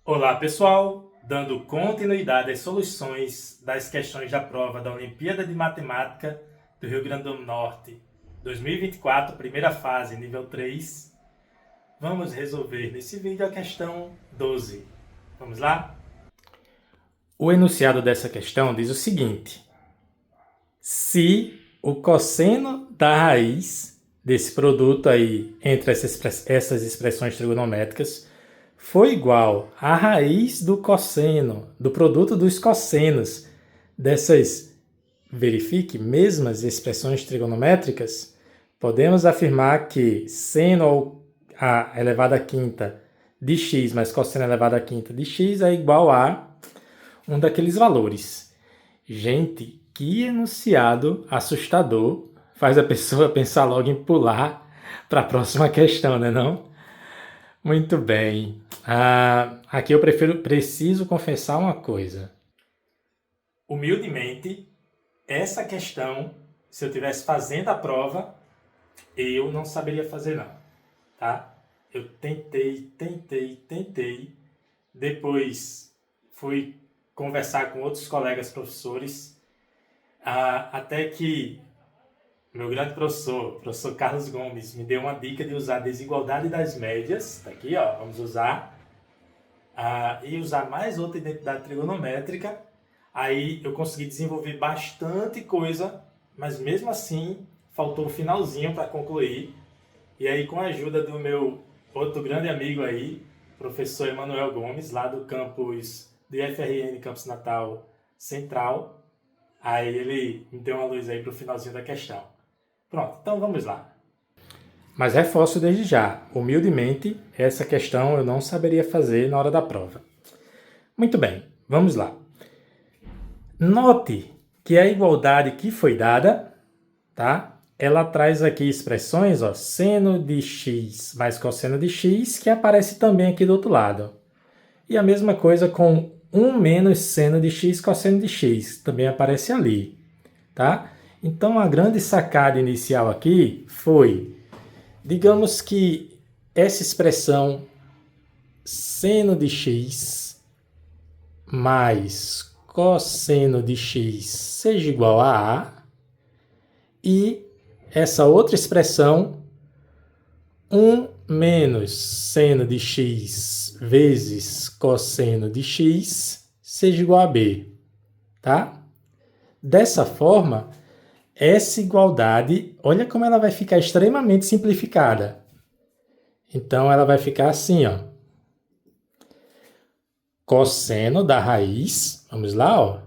Olá, pessoal! Dando continuidade às soluções das questões da prova da Olimpíada de Matemática do Rio Grande do Norte 2024, primeira fase, nível 3, vamos resolver nesse vídeo a questão 12. Vamos lá? O enunciado dessa questão diz o seguinte: se o cosseno da raiz desse produto aí entre essas expressões trigonométricas foi igual à raiz do cosseno, do produto dos cossenos dessas, verifique, mesmas expressões trigonométricas, podemos afirmar que seno a elevado à quinta de x mais cosseno elevado à quinta de x é igual a um daqueles valores. Gente, que enunciado assustador, faz a pessoa pensar logo em pular para a próxima questão, né não? Muito bem. Aqui eu preciso confessar uma coisa. Humildemente, essa questão, se eu estivesse fazendo a prova, eu não saberia fazer não, tá? Eu tentei. Depois fui conversar com outros colegas professores, até que meu grande professor Carlos Gomes, me deu uma dica de usar a desigualdade das médias. Tá aqui, ó, vamos usar. E usar mais outra identidade trigonométrica. Aí eu consegui desenvolver bastante coisa, mas mesmo assim faltou o finalzinho para concluir. E aí, com a ajuda do meu outro grande amigo aí, professor Emanuel Gomes, lá do campus do IFRN, Campus Natal Central, aí ele me deu uma luz aí para o finalzinho da questão. Pronto, então vamos lá. Mas reforço desde já, humildemente, essa questão eu não saberia fazer na hora da prova. Muito bem, vamos lá. Note que a igualdade que foi dada, tá? Ela traz aqui expressões, ó, seno de x mais cosseno de x, que aparece também aqui do outro lado. E a mesma coisa com 1 menos seno de x cosseno de x, também aparece ali, tá? Então, a grande sacada inicial aqui foi, digamos que essa expressão seno de x mais cosseno de x seja igual a A, e essa outra expressão, 1 menos seno de x vezes cosseno de x seja igual a B, tá? Dessa forma, essa igualdade, olha como ela vai ficar extremamente simplificada. Então, ela vai ficar assim, ó. Cosseno da raiz, vamos lá, ó.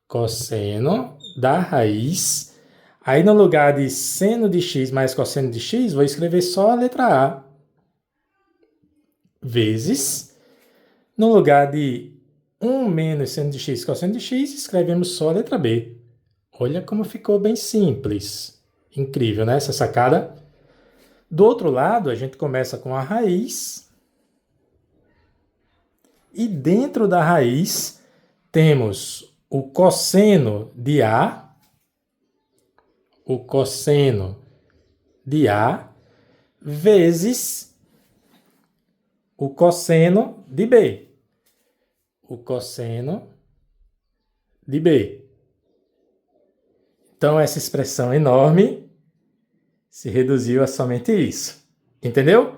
Cosseno da raiz. Aí, no lugar de seno de x mais cosseno de x, vou escrever só a letra A. Vezes, no lugar de 1 menos seno de x cosseno de x, escrevemos só a letra B. Olha como ficou bem simples. Incrível, né, essa sacada? Do outro lado, a gente começa com a raiz. E dentro da raiz, temos o cosseno de A. O cosseno de A vezes o cosseno de B. O cosseno de B. Então, essa expressão enorme se reduziu a somente isso. Entendeu?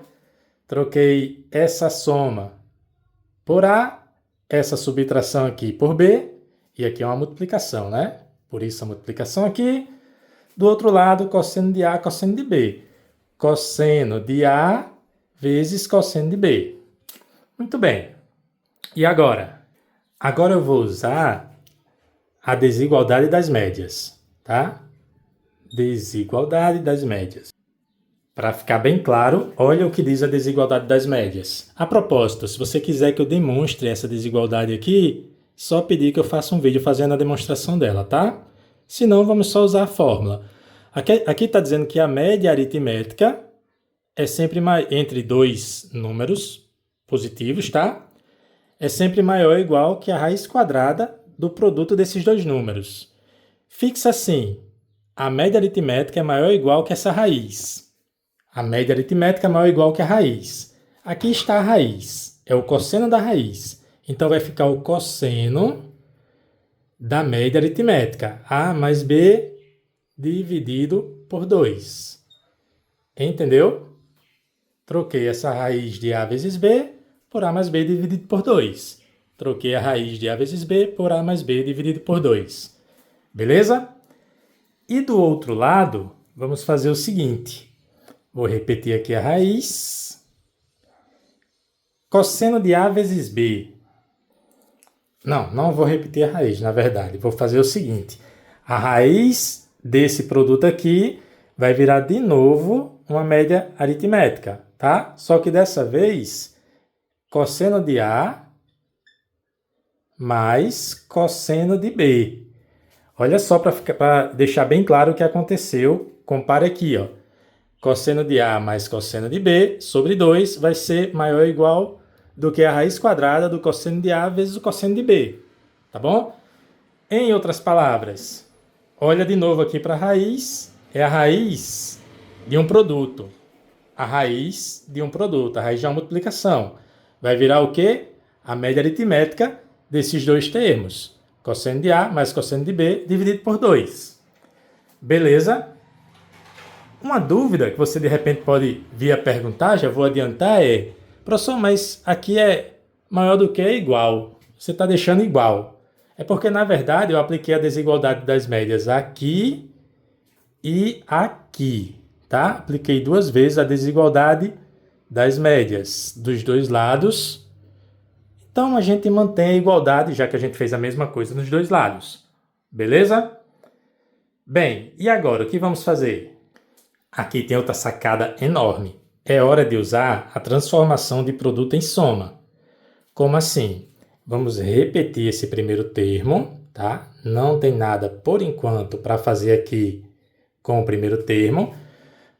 Troquei essa soma por A, essa subtração aqui por B, e aqui é uma multiplicação, né? Por isso a multiplicação aqui. Do outro lado, cosseno de A, cosseno de B. Cosseno de A vezes cosseno de B. Muito bem. E agora? Agora eu vou usar a desigualdade das médias, tá? Desigualdade das médias. Para ficar bem claro, olha o que diz a desigualdade das médias. A propósito, se você quiser que eu demonstre essa desigualdade aqui, só pedir que eu faça um vídeo fazendo a demonstração dela, tá? Se não, vamos só usar a fórmula. Aqui está dizendo que a média aritmética é sempre entre dois números positivos, tá? É sempre maior ou igual que a raiz quadrada do produto desses dois números. Fixa assim, a média aritmética é maior ou igual que essa raiz. A média aritmética é maior ou igual que a raiz. Aqui está a raiz. é o cosseno da raiz. Então, vai ficar o cosseno da média aritmética. A mais B dividido por 2. Entendeu? Troquei essa raiz de A vezes B por A mais B dividido por 2. Troquei a raiz de A vezes B por A mais B dividido por 2. Beleza? E do outro lado, vamos fazer o seguinte. Vou repetir aqui a raiz. Cosseno de A vezes B. Não vou repetir a raiz, na verdade. Vou fazer o seguinte. A raiz desse produto aqui vai virar de novo uma média aritmética, tá? Só que dessa vez, cosseno de A mais cosseno de B. Olha só para deixar bem claro o que aconteceu. Compare aqui, ó. Cosseno de A mais cosseno de B sobre 2 vai ser maior ou igual do que a raiz quadrada do cosseno de A vezes o cosseno de B. Tá bom? Em outras palavras, olha de novo aqui para a raiz. É a raiz de um produto. A raiz de um produto, a raiz de uma multiplicação. Vai virar o quê? A média aritmética desses dois termos. Cosseno de A mais cosseno de B dividido por 2. Beleza? Uma dúvida que você de repente pode vir a perguntar, já vou adiantar, é: professor, mas aqui é maior do que é igual. Você está deixando igual. É porque, na verdade, eu apliquei a desigualdade das médias aqui e aqui, tá? Apliquei 2 vezes a desigualdade das médias dos dois lados. Então, a gente mantém a igualdade, já que a gente fez a mesma coisa nos dois lados. Beleza? Bem, e agora, o que vamos fazer? Aqui tem outra sacada enorme. É hora de usar a transformação de produto em soma. Como assim? Vamos repetir esse primeiro termo, tá? Não tem nada, por enquanto, para fazer aqui com o primeiro termo.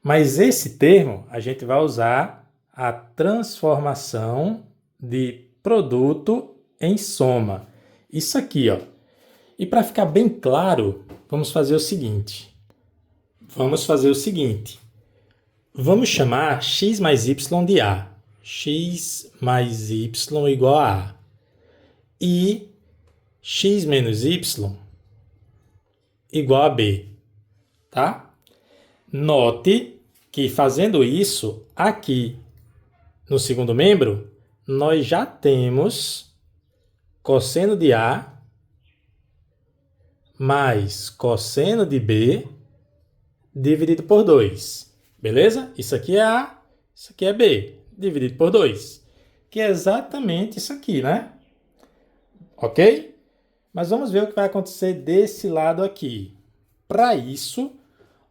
Mas esse termo, a gente vai usar a transformação de produto em soma. Isso aqui, ó. E para ficar bem claro, vamos fazer o seguinte. Vamos chamar x mais y de A. X mais y igual a A. E x menos y igual a B. Tá? Note que fazendo isso, aqui no segundo membro, nós já temos cosseno de A mais cosseno de B dividido por 2. Beleza? Isso aqui é A, isso aqui é B, dividido por 2. Que é exatamente isso aqui, né? Ok? Mas vamos ver o que vai acontecer desse lado aqui. Para isso,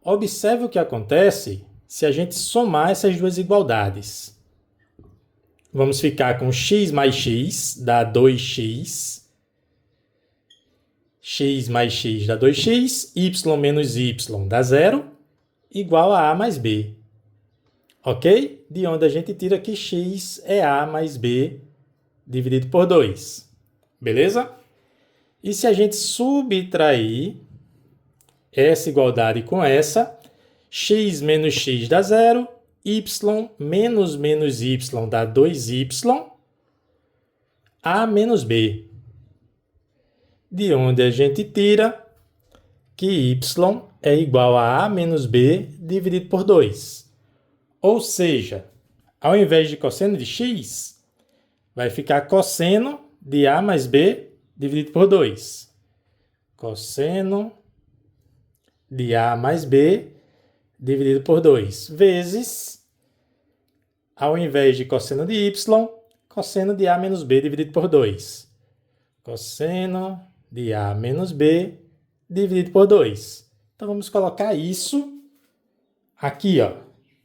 observe o que acontece se a gente somar essas duas igualdades. Vamos ficar com x mais x dá 2x. X mais x dá 2x. Y menos y dá 0. Igual a A mais B. Ok? De onde a gente tira que x é A mais B dividido por 2. Beleza? E se a gente subtrair essa igualdade com essa, x menos x dá 0, y menos y dá 2y, A menos B. De onde a gente tira que y é igual a A menos B dividido por 2. Ou seja, ao invés de cosseno de x, vai ficar cosseno de A mais B dividido por 2. Cosseno de A mais B dividido por 2. Vezes, ao invés de cosseno de y, cosseno de A menos B dividido por 2. Cosseno de A menos B dividido por 2. Então, vamos colocar isso aqui, ó.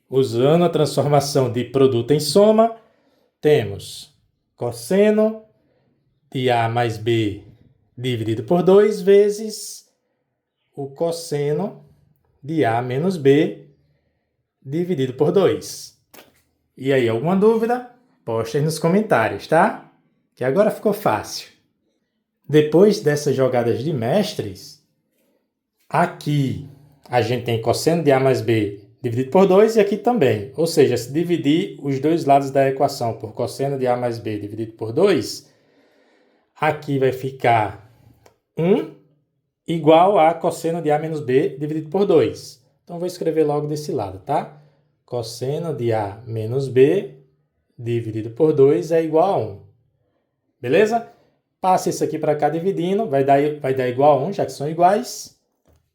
Usando a transformação de produto em soma, temos cosseno de A mais B dividido por 2 vezes o cosseno de A menos B dividido por 2. E aí, alguma dúvida? Poste aí nos comentários, tá? Que agora ficou fácil. Depois dessas jogadas de mestres, aqui a gente tem cosseno de A mais B dividido por 2 e aqui também. Ou seja, se dividir os dois lados da equação por cosseno de A mais B dividido por 2, aqui vai ficar 1 igual a cosseno de A menos B dividido por 2. Então, vou escrever logo desse lado, tá? Cosseno de A menos B dividido por 2 é igual a 1. Beleza? Passa isso aqui para cá dividindo, vai dar igual a 1, já que são iguais,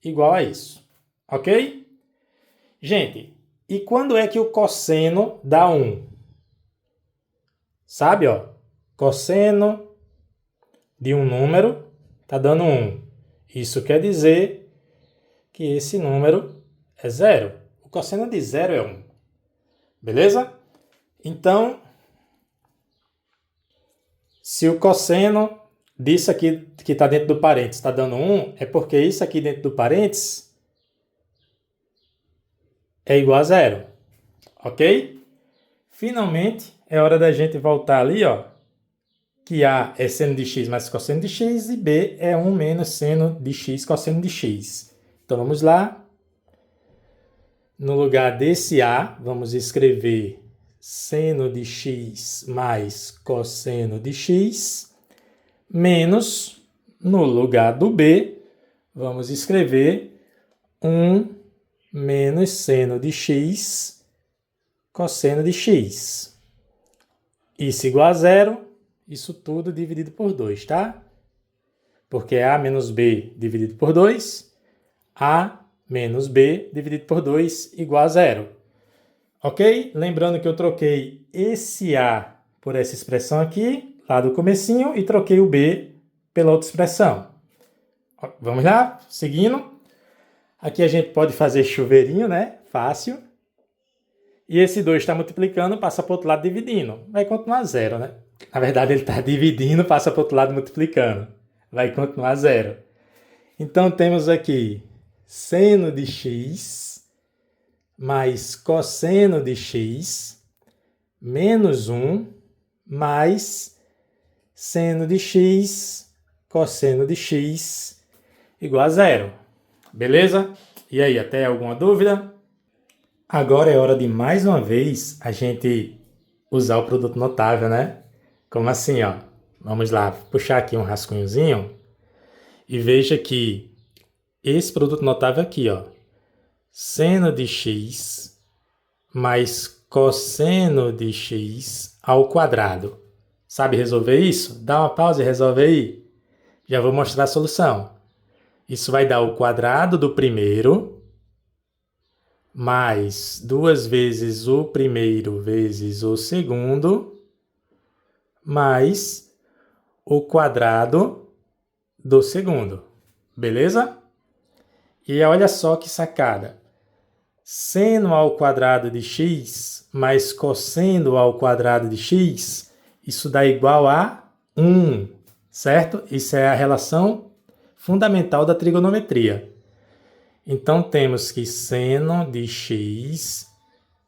igual a isso. Ok? Gente, e quando é que o cosseno dá 1? Sabe, ó? Cosseno de um número está dando 1. Isso quer dizer que esse número é 0. O cosseno de 0 é 1. Beleza? Então, se o cosseno disso aqui que está dentro do parênteses está dando 1, é porque isso aqui dentro do parênteses é igual a 0. Ok? Finalmente, é hora da gente voltar ali, ó, que A é seno de x mais cosseno de x e B é 1 menos seno de x cosseno de x. Então, vamos lá. No lugar desse A, vamos escrever seno de x mais cosseno de x, menos, no lugar do B, vamos escrever 1 menos seno de x cosseno de x. Isso igual a 0, isso tudo dividido por 2, tá? Porque é A menos B dividido por 2, A menos B dividido por 2 igual a 0. Ok? Lembrando que eu troquei esse A por essa expressão aqui, lá do comecinho, e troquei o B pela outra expressão. Vamos lá? Seguindo. Aqui a gente pode fazer chuveirinho, né? Fácil. E esse 2 está multiplicando, passa para o outro lado dividindo. Vai continuar 0, né? Na verdade, ele está dividindo, passa para o outro lado multiplicando. Vai continuar 0. Então, temos aqui seno de x mais cosseno de x menos 1 mais seno de x cosseno de x igual a 0. Beleza? E aí, até alguma dúvida? Agora é hora de, mais uma vez, a gente usar o produto notável, né? Como assim, ó? Vamos lá, puxar aqui um rascunhozinho e veja que esse produto notável aqui, ó, seno de x mais cosseno de x ao quadrado. Sabe resolver isso? Dá uma pausa e resolve aí. Já vou mostrar a solução. Isso vai dar o quadrado do primeiro mais 2 vezes o primeiro vezes o segundo mais o quadrado do segundo. Beleza? E olha só que sacada. Seno ao quadrado de x mais cosseno ao quadrado de x, isso dá igual a 1, certo? Isso é a relação fundamental da trigonometria. Então, temos que seno de x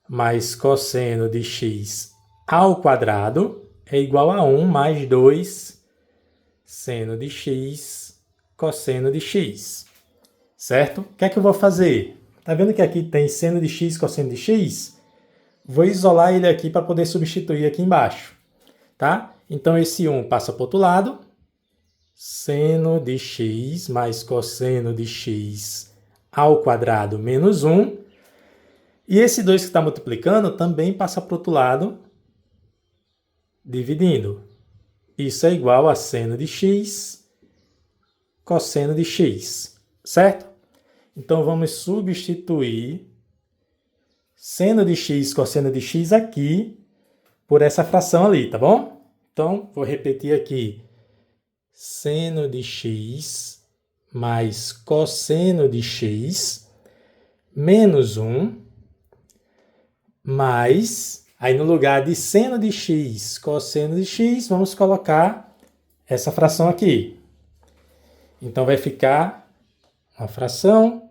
mais cosseno de x ao quadrado é igual a 1 mais 2 seno de x cosseno de x. Certo? O que é que eu vou fazer? Tá vendo que aqui tem seno de x, cosseno de x? Vou isolar ele aqui para poder substituir aqui embaixo. Tá? Então, esse 1 passa para o outro lado. Seno de x mais cosseno de x ao quadrado menos 1. E esse 2 que está multiplicando também passa para o outro lado, dividindo. Isso é igual a seno de x cosseno de x. Certo? Então, vamos substituir seno de x, cosseno de x aqui por essa fração ali, tá bom? Então, vou repetir aqui. Seno de x mais cosseno de x menos 1 mais... Aí, no lugar de seno de x, cosseno de x, vamos colocar essa fração aqui. Então, vai ficar uma fração,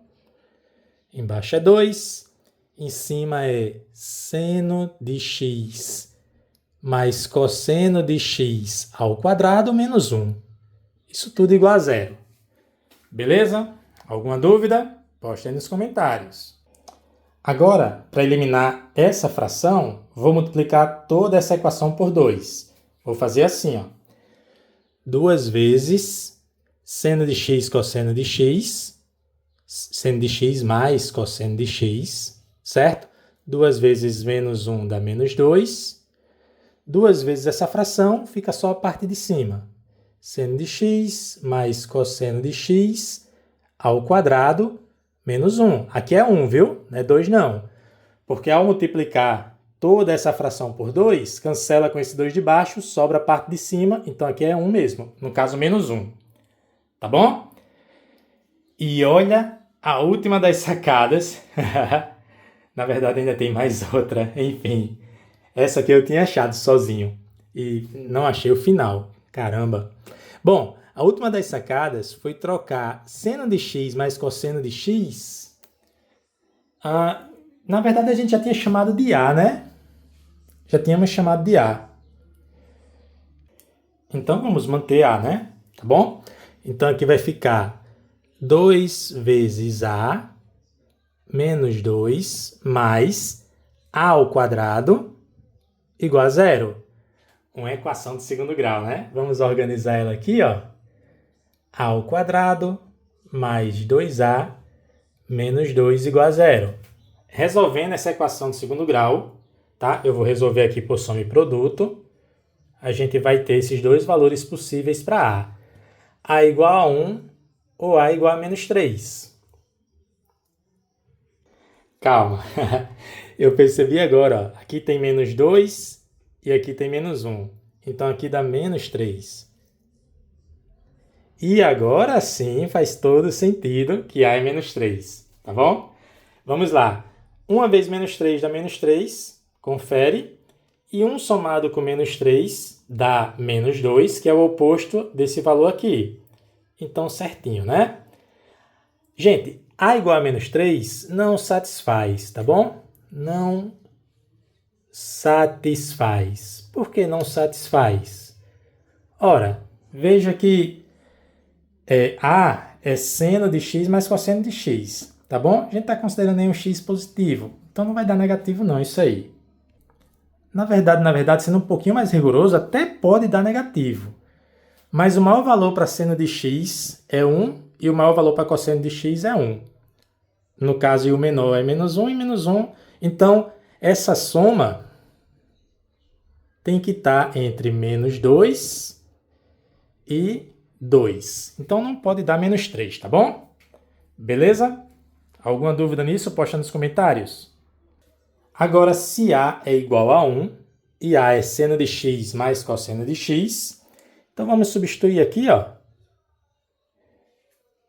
embaixo é 2, em cima é seno de x mais cosseno de x ao quadrado menos 1. Isso tudo igual a 0. Beleza? Alguma dúvida? Poste aí nos comentários. Agora, para eliminar essa fração, vou multiplicar toda essa equação por 2. Vou fazer assim, ó. 2 vezes seno de x cosseno de x, seno de x mais cosseno de x, certo? 2 vezes menos 1 dá menos 2. 2 vezes essa fração, fica só a parte de cima. Seno de x mais cosseno de x ao quadrado menos 1. Aqui é 1, viu? Não é 2 não. Porque ao multiplicar toda essa fração por 2, cancela com esse 2 de baixo, sobra a parte de cima, então aqui é 1 mesmo. No caso, menos 1. Tá bom? E olha a última das sacadas. Na verdade, ainda tem mais outra. Enfim, essa aqui eu tinha achado sozinho. E não achei o final. Caramba. Bom, a última das sacadas foi trocar seno de x mais cosseno de x. Na verdade, a gente já tinha chamado de A, né? Já tínhamos chamado de A. Então, vamos manter A, né? Tá bom? Então, aqui vai ficar 2 vezes A menos 2 mais A ao quadrado igual a 0. Uma equação de segundo grau, né? Vamos organizar ela aqui, ó. A ao quadrado mais 2A menos 2 igual a 0. Resolvendo essa equação de segundo grau, tá? Eu vou resolver aqui por soma e produto. A gente vai ter esses dois valores possíveis para A. A igual a 1 ou A igual a menos 3. Calma. Eu percebi agora, ó. Aqui tem menos 2 e aqui tem menos 1. Então, aqui dá menos 3. E agora sim faz todo sentido que A é menos 3, tá bom? Vamos lá. 1 vezes menos 3 dá menos 3, confere. E 1 somado com menos 3 dá menos 2, que é o oposto desse valor aqui. Então, certinho, né? Gente, A igual a menos 3 não satisfaz, tá bom? Não satisfaz. Por que não satisfaz? Ora, veja que A é seno de x mais cosseno de x, tá bom? A gente está considerando aí um x positivo, então não vai dar negativo não, isso aí. Na verdade, sendo um pouquinho mais rigoroso, até pode dar negativo. Mas o maior valor para seno de x é 1 e o maior valor para cosseno de x é 1. No caso, e o menor é menos 1 e menos 1. Então, essa soma tem que estar entre menos 2 e 2. Então, não pode dar menos 3, tá bom? Beleza? Alguma dúvida nisso? Posta nos comentários. Agora, se A é igual a 1 e A é seno de x mais cosseno de x, então vamos substituir aqui, ó.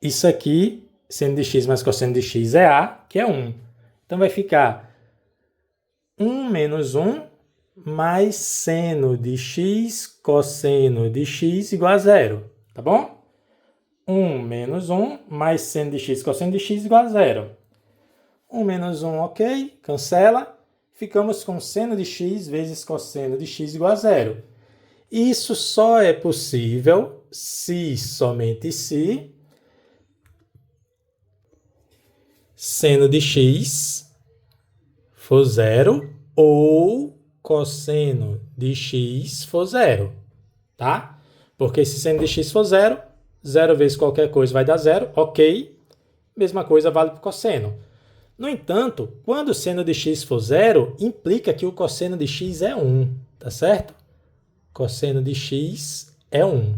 Isso aqui, seno de x mais cosseno de x é A, que é 1. Então vai ficar 1 menos 1 mais seno de x cosseno de x igual a 0, tá bom? 1 menos 1 mais seno de x cosseno de x igual a 0. 1 menos 1, ok, cancela. Ficamos com seno de x vezes cosseno de x igual a 0. Isso só é possível se, somente se, seno de x for 0 ou cosseno de x for 0, tá? Porque se seno de x for 0, 0 vezes qualquer coisa vai dar 0, ok. Mesma coisa vale para o cosseno. No entanto, quando o seno de x for 0, implica que o cosseno de x é 1, tá certo? Cosseno de x é 1.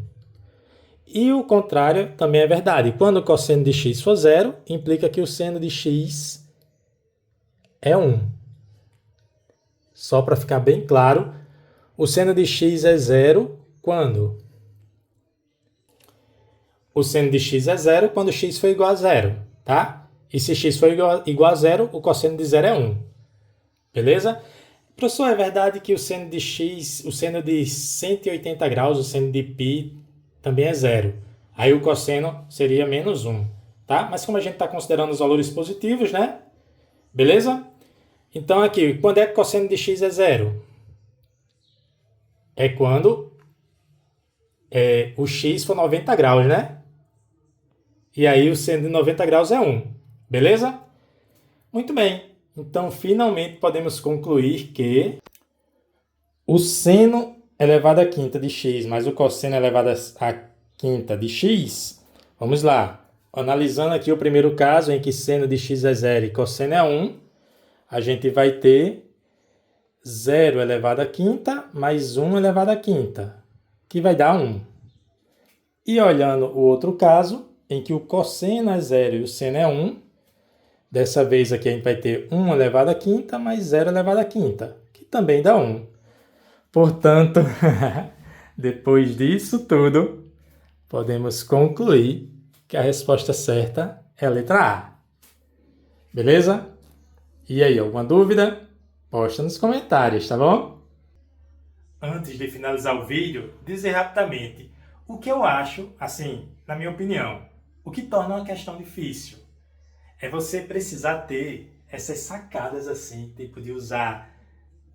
E o contrário também é verdade. Quando o cosseno de x for 0, implica que o seno de x é 1. Só para ficar bem claro, o seno de x é 0 quando? O seno de x é 0 quando x for igual a 0, tá? E se x for igual a 0, o cosseno de 0 é 1. Beleza? Professor, é verdade que o seno de x, o seno de 180 graus, o seno de π, também é 0. Aí o cosseno seria menos 1, tá? Mas como a gente está considerando os valores positivos, né? Beleza? Então aqui, quando é que o cosseno de x é 0? É quando o x for 90 graus, né? E aí o seno de 90 graus é 1. Beleza? Muito bem. Então, finalmente podemos concluir que o seno elevado à quinta de x mais o cosseno elevado à quinta de x. Vamos lá. Analisando aqui o primeiro caso, em que seno de x é 0 e cosseno é 1, a gente vai ter 0 elevado à quinta mais 1 elevado à quinta, que vai dar 1. E olhando o outro caso, em que o cosseno é 0 e o seno é 1, dessa vez aqui a gente vai ter 1 elevado à quinta mais 0 elevado à quinta, que também dá 1. Portanto, depois disso tudo, podemos concluir que a resposta certa é a letra A. Beleza? E aí, alguma dúvida? Posta nos comentários, tá bom? Antes de finalizar o vídeo, dizer rapidamente o que eu acho, assim, na minha opinião, o que torna uma questão difícil é você precisar ter essas sacadas assim, tipo de usar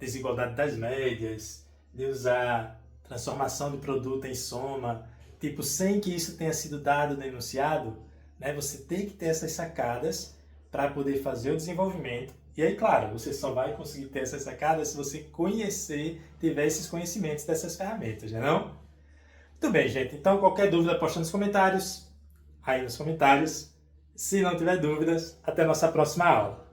desigualdade das médias, de usar transformação de produto em soma, tipo, sem que isso tenha sido dado no enunciado, né? Você tem que ter essas sacadas para poder fazer o desenvolvimento. E aí, claro, você só vai conseguir ter essas sacadas se você conhecer, tiver esses conhecimentos dessas ferramentas, né não? Muito bem, gente. Então, qualquer dúvida, posta nos comentários. Aí nos comentários. Se não tiver dúvidas, até a nossa próxima aula.